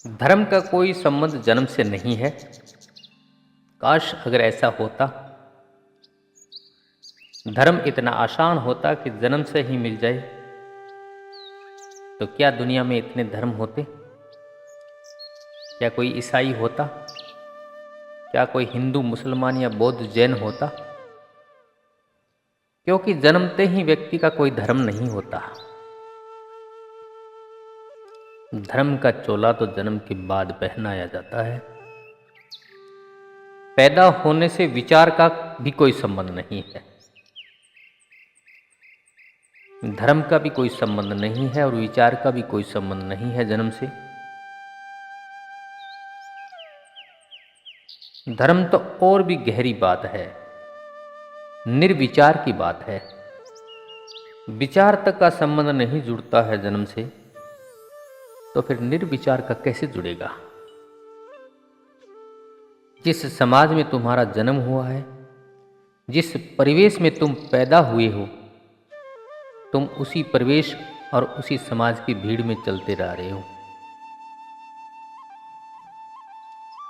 धर्म का कोई संबंध जन्म से नहीं है। काश अगर ऐसा होता। धर्म इतना आसान होता कि जन्म से ही मिल जाए, तो क्या दुनिया में इतने धर्म होते? क्या कोई ईसाई होता? क्या कोई हिंदू, मुसलमान या बौद्ध, जैन होता? क्योंकि जन्मते ही व्यक्ति का कोई धर्म नहीं होता। धर्म का चोला तो जन्म के बाद पहनाया जाता है। पैदा होने से विचार का भी कोई संबंध नहीं है। धर्म का भी कोई संबंध नहीं है और विचार का भी कोई संबंध नहीं है जन्म से। धर्म तो और भी गहरी बात है, निर्विचार की बात है। विचार तक का संबंध नहीं जुड़ता है जन्म से, तो फिर निर्विचार का कैसे जुड़ेगा? जिस समाज में तुम्हारा जन्म हुआ है, जिस परिवेश में तुम पैदा हुए हो, तुम उसी परिवेश और उसी समाज की भीड़ में चलते रह रहे हो।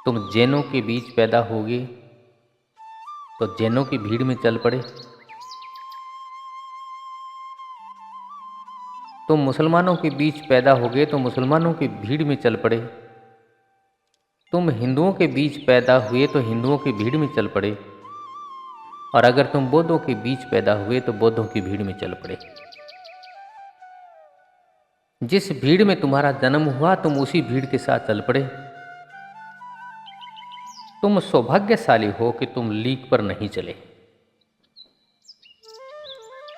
तुम जैनों के बीच पैदा होगे तो जैनों की भीड़ में चल पड़े। तुम मुसलमानों के बीच पैदा होगे तो मुसलमानों की भीड़ में चल पड़े। तुम हिंदुओं के बीच पैदा हुए तो हिंदुओं की भीड़ में चल पड़े। और अगर तुम बौद्धों के बीच पैदा हुए तो बौद्धों की भीड़ में चल पड़े। जिस भीड़ में तुम्हारा जन्म हुआ तुम उसी भीड़ के साथ चल पड़े। तुम सौभाग्यशाली हो कि तुम लीक पर नहीं चले,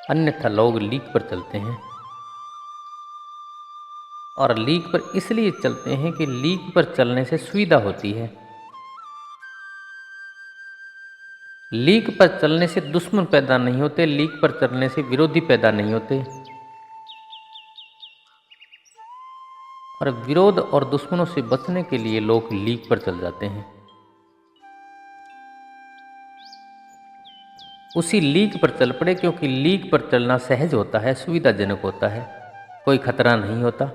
अन्यथा लोग लीक पर चलते हैं। और लीक पर इसलिए चलते हैं कि लीक पर चलने से सुविधा होती है। लीक पर चलने से दुश्मन पैदा नहीं होते, लीक पर चलने से विरोधी पैदा नहीं होते। और विरोध और दुश्मनों से बचने के लिए लोग लीक पर चल जाते हैं। उसी लीक पर चल पड़े क्योंकि लीक पर चलना सहज होता है, सुविधाजनक होता है, कोई खतरा नहीं होता।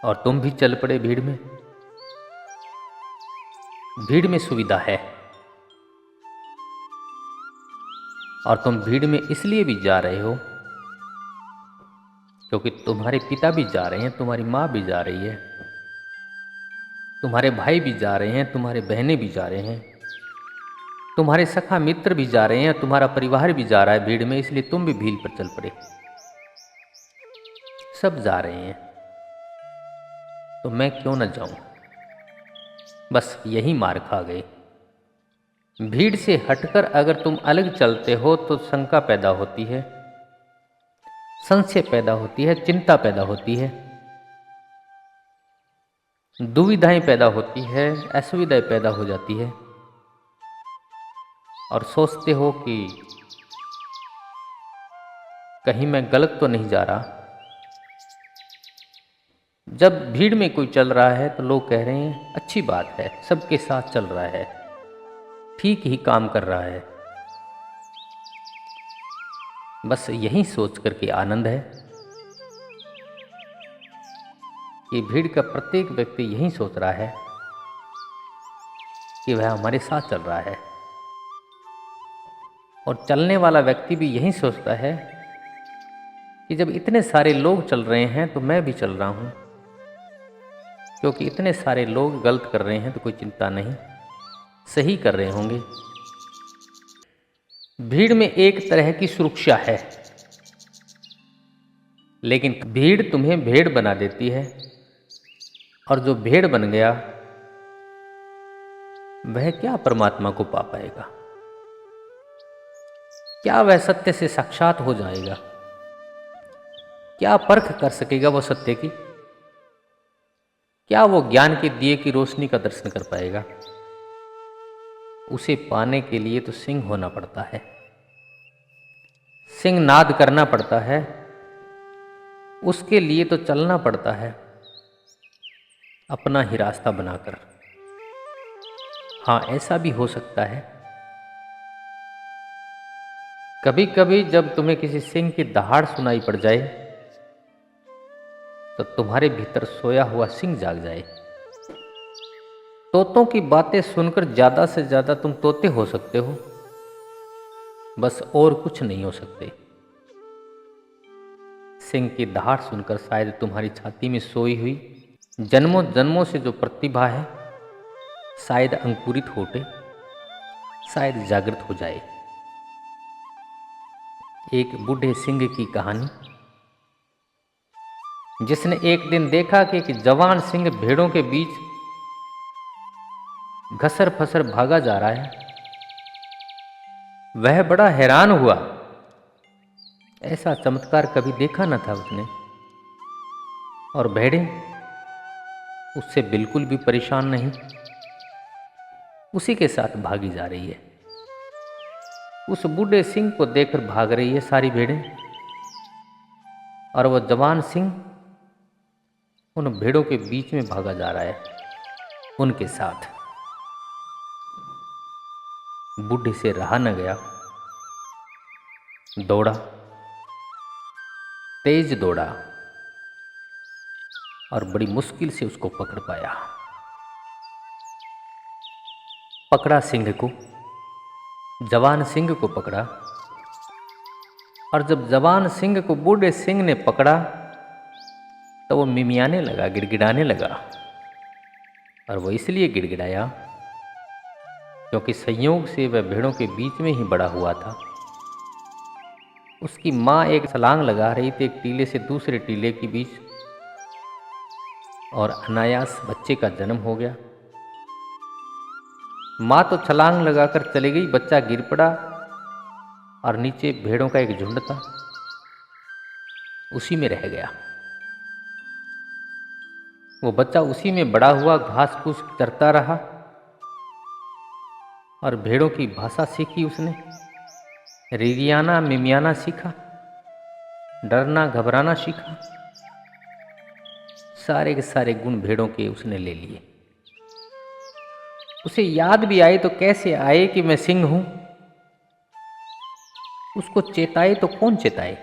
और तुम भी चल पड़े भीड़ में। भीड़ में सुविधा है और तुम भीड़ में इसलिए भी जा रहे हो क्योंकि तुम्हारे पिता भी जा रहे हैं, तुम्हारी माँ भी जा रही है, तुम्हारे भाई भी जा रहे हैं, तुम्हारे बहनें भी जा रहे हैं, तुम्हारे सखा मित्र भी जा रहे हैं, तुम्हारा परिवार भी जा रहा है भीड़ में, इसलिए तुम भी भीड़ पर चल पड़े। सब जा रहे हैं तो मैं क्यों न जाऊं? बस यही मार खा गए। भीड़ से हटकर अगर तुम अलग चलते हो तो शंका पैदा होती है, संशय पैदा होती है, चिंता पैदा होती है, दुविधाएं पैदा होती है, असुविधाएं पैदा हो जाती है। और सोचते हो कि कहीं मैं गलत तो नहीं जा रहा। जब भीड़ में कोई चल रहा है तो लोग कह रहे हैं अच्छी बात है, सबके साथ चल रहा है, ठीक ही काम कर रहा है। बस यही सोच करके आनंद है कि भीड़ का प्रत्येक व्यक्ति यही सोच रहा है कि वह हमारे साथ चल रहा है। और चलने वाला व्यक्ति भी यही सोचता है कि जब इतने सारे लोग चल रहे हैं तो मैं भी चल रहा हूं, क्योंकि इतने सारे लोग गलत कर रहे हैं तो कोई चिंता नहीं, सही कर रहे होंगे। भीड़ में एक तरह की सुरक्षा है, लेकिन भीड़ तुम्हें भेड़ बना देती है। और जो भेड़ बन गया वह क्या परमात्मा को पा पाएगा? क्या वह सत्य से साक्षात हो जाएगा? क्या परख कर सकेगा वो सत्य की? क्या वो ज्ञान के दिए की रोशनी का दर्शन कर पाएगा? उसे पाने के लिए तो सिंह होना पड़ता है, सिंह नाद करना पड़ता है, उसके लिए तो चलना पड़ता है अपना ही रास्ता बनाकर। हाँ, ऐसा भी हो सकता है कभी कभी जब तुम्हें किसी सिंह की दहाड़ सुनाई पड़ जाए तो तुम्हारे भीतर सोया हुआ सिंह जाग जाए। तोतों की बातें सुनकर ज्यादा से ज्यादा तुम तोते हो सकते हो, बस और कुछ नहीं हो सकते। सिंह की दहाड़ सुनकर शायद तुम्हारी छाती में सोई हुई जन्मों जन्मों से जो प्रतिभा है शायद अंकुरित हो उठे, शायद जागृत हो जाए। एक बूढ़े सिंह की कहानी, जिसने एक दिन देखा कि एक जवान सिंह भेड़ों के बीच घसर फसर भागा जा रहा है। वह बड़ा हैरान हुआ, ऐसा चमत्कार कभी देखा न था उसने। और भेड़ें उससे बिल्कुल भी परेशान नहीं, उसी के साथ भागी जा रही है। उस बूढ़े सिंह को देखकर भाग रही है सारी भेड़ें, और वह जवान सिंह उन भेड़ों के बीच में भागा जा रहा है उनके साथ। बूढ़े से रहा न गया, दौड़ा, तेज दौड़ा और बड़ी मुश्किल से उसको पकड़ पाया। पकड़ा सिंह को, जवान सिंह को पकड़ा। और जब जवान सिंह को बूढ़े सिंह ने पकड़ा तो वो मिमियाने लगा, गिड़गिड़ाने लगा। और वो इसलिए गिड़गिड़ाया क्योंकि संयोग से वह भेड़ों के बीच में ही बड़ा हुआ था। उसकी माँ एक छलांग लगा रही थी एक टीले से दूसरे टीले के बीच, और अनायास बच्चे का जन्म हो गया। माँ तो छलांग लगाकर चली गई, बच्चा गिर पड़ा और नीचे भेड़ों का एक झुंड था, उसी में रह गया। वो बच्चा उसी में बड़ा हुआ, घास फूस चरता रहा और भेड़ों की भाषा सीखी उसने, रिरियाना मिमियाना सीखा, डरना घबराना सीखा। सारे के सारे गुण भेड़ों के उसने ले लिए। उसे याद भी आए तो कैसे आए कि मैं सिंह हूं। उसको चेताए तो कौन चेताए।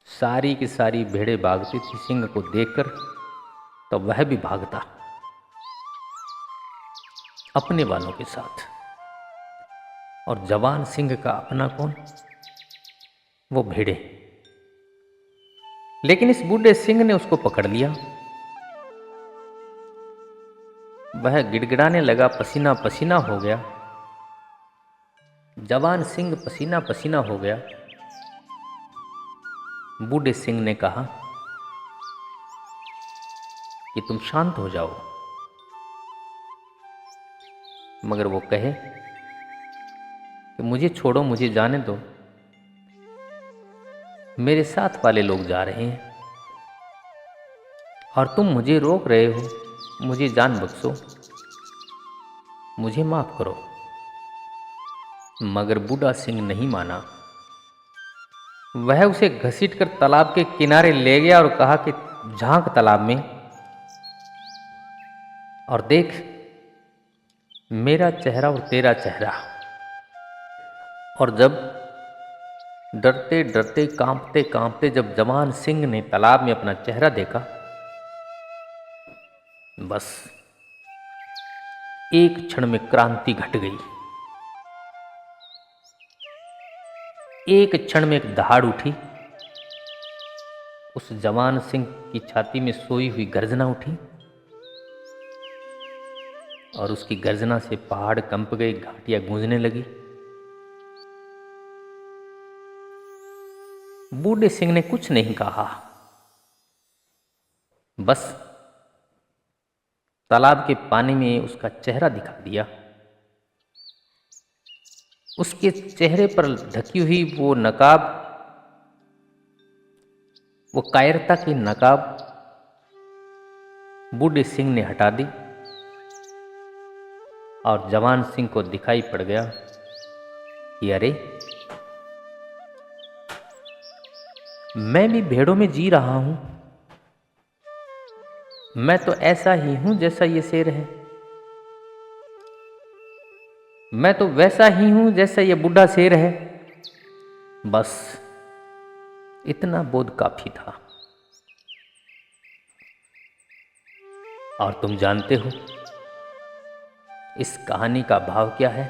सारी की सारी भेड़ें भागती थी सिंह को देखकर, तो वह भी भागता अपने वालों के साथ। और जवान सिंह का अपना कौन, वो भेड़े। लेकिन इस बूढ़े सिंह ने उसको पकड़ लिया। वह गिड़गिड़ाने लगा, पसीना पसीना हो गया। जवान सिंह पसीना पसीना हो गया। बूढ़े सिंह ने कहा कि तुम शांत हो जाओ, मगर वो कहे कि मुझे छोड़ो, मुझे जाने दो, मेरे साथ वाले लोग जा रहे हैं और तुम मुझे रोक रहे हो। मुझे जान बख्शो, मुझे माफ करो। मगर बूढ़ा सिंह नहीं माना। वह उसे घसीटकर तालाब के किनारे ले गया और कहा कि झांक तालाब में और देख मेरा चेहरा और तेरा चेहरा। और जब डरते डरते कांपते कांपते जब जवान सिंह ने तालाब में अपना चेहरा देखा, बस एक क्षण में क्रांति घट गई। एक क्षण में एक दहाड़ उठी। उस जवान सिंह की छाती में सोई हुई गर्जना उठी और उसकी गर्जना से पहाड़ कंप गए, घाटियां गूंजने लगी। बूढ़े सिंह ने कुछ नहीं कहा, बस तालाब के पानी में उसका चेहरा दिखा दिया। उसके चेहरे पर ढकी हुई वो नकाब, वो कायरता की नकाब बूढ़े सिंह ने हटा दी और जवान सिंह को दिखाई पड़ गया कि अरे मैं भी भेड़ों में जी रहा हूं। मैं तो ऐसा ही हूं जैसा ये शेर है। मैं तो वैसा ही हूं जैसा ये बूढ़ा शेर है। बस इतना बोध काफी था। और तुम जानते हो इस कहानी का भाव क्या है?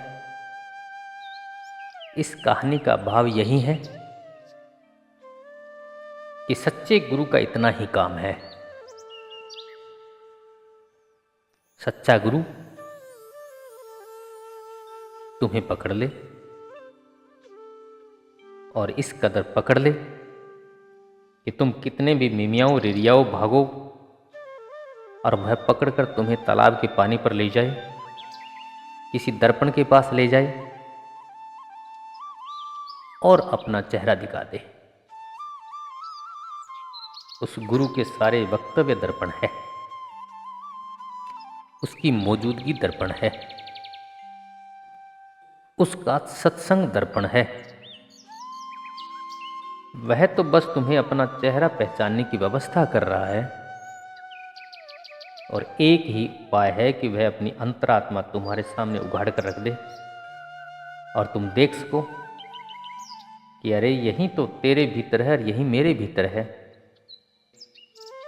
इस कहानी का भाव यही है कि सच्चे गुरु का इतना ही काम है। सच्चा गुरु तुम्हें पकड़ ले और इस कदर पकड़ ले कि तुम कितने भी मिमियाओ रिरियाओ भागो और वह पकड़कर तुम्हें तालाब के पानी पर ले जाए, किसी दर्पण के पास ले जाए और अपना चेहरा दिखा दे। उस गुरु के सारे वक्तव्य दर्पण है, उसकी मौजूदगी दर्पण है, उसका सत्संग दर्पण है। वह तो बस तुम्हें अपना चेहरा पहचानने की व्यवस्था कर रहा है और एक ही उपाय है कि वह अपनी अंतरात्मा तुम्हारे सामने उघाड़ कर रख दे और तुम देख सको कि अरे यही तो तेरे भीतर है और यही मेरे भीतर है।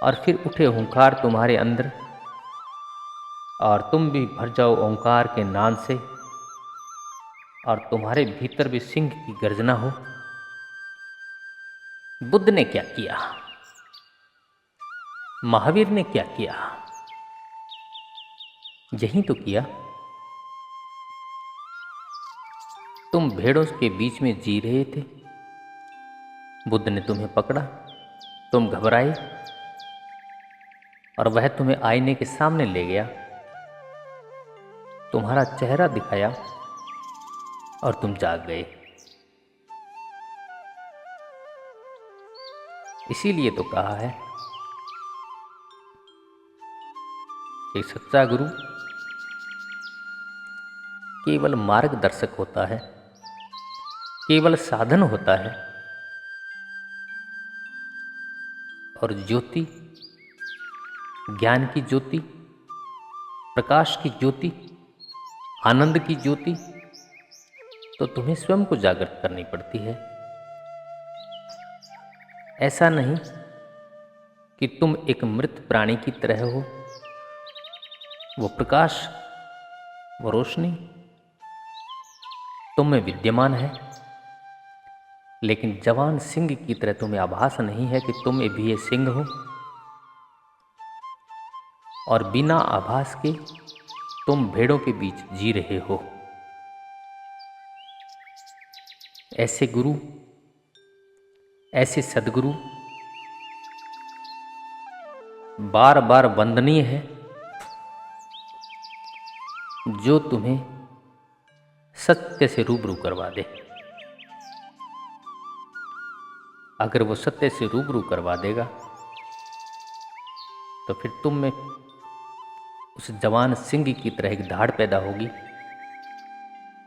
और फिर उठे ओंकार तुम्हारे अंदर और तुम भी भर जाओ ओंकार के नाद से और तुम्हारे भीतर भी सिंह की गर्जना हो। बुद्ध ने क्या किया, महावीर ने क्या किया, यही तो किया। तुम भेड़ों के बीच में जी रहे थे, बुद्ध ने तुम्हें पकड़ा, तुम घबराए और वह तुम्हें आईने के सामने ले गया, तुम्हारा चेहरा दिखाया और तुम जाग गए। इसीलिए तो कहा है कि सच्चा गुरु केवल मार्गदर्शक होता है, केवल साधन होता है और ज्योति, ज्ञान की ज्योति, प्रकाश की ज्योति, आनंद की ज्योति तो तुम्हें स्वयं को जागृत करनी पड़ती है। ऐसा नहीं कि तुम एक मृत प्राणी की तरह हो। वो प्रकाश, वो रोशनी तुम में विद्यमान है, लेकिन जवान सिंह की तरह तुम्हें आभास नहीं है कि तुम भी ये सिंह हो। और बिना आभास के तुम भेड़ों के बीच जी रहे हो। ऐसे गुरु, ऐसे सद्गुरु बार बार वंदनीय है, जो तुम्हें सत्य से रूबरू करवा दे। अगर वो सत्य से रूबरू करवा देगा तो फिर तुम में उस जवान सिंह की तरह एक धाड़ पैदा होगी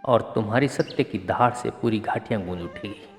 और तुम्हारी सत्य की धाड़ से पूरी घाटियां गूंज उठेगी।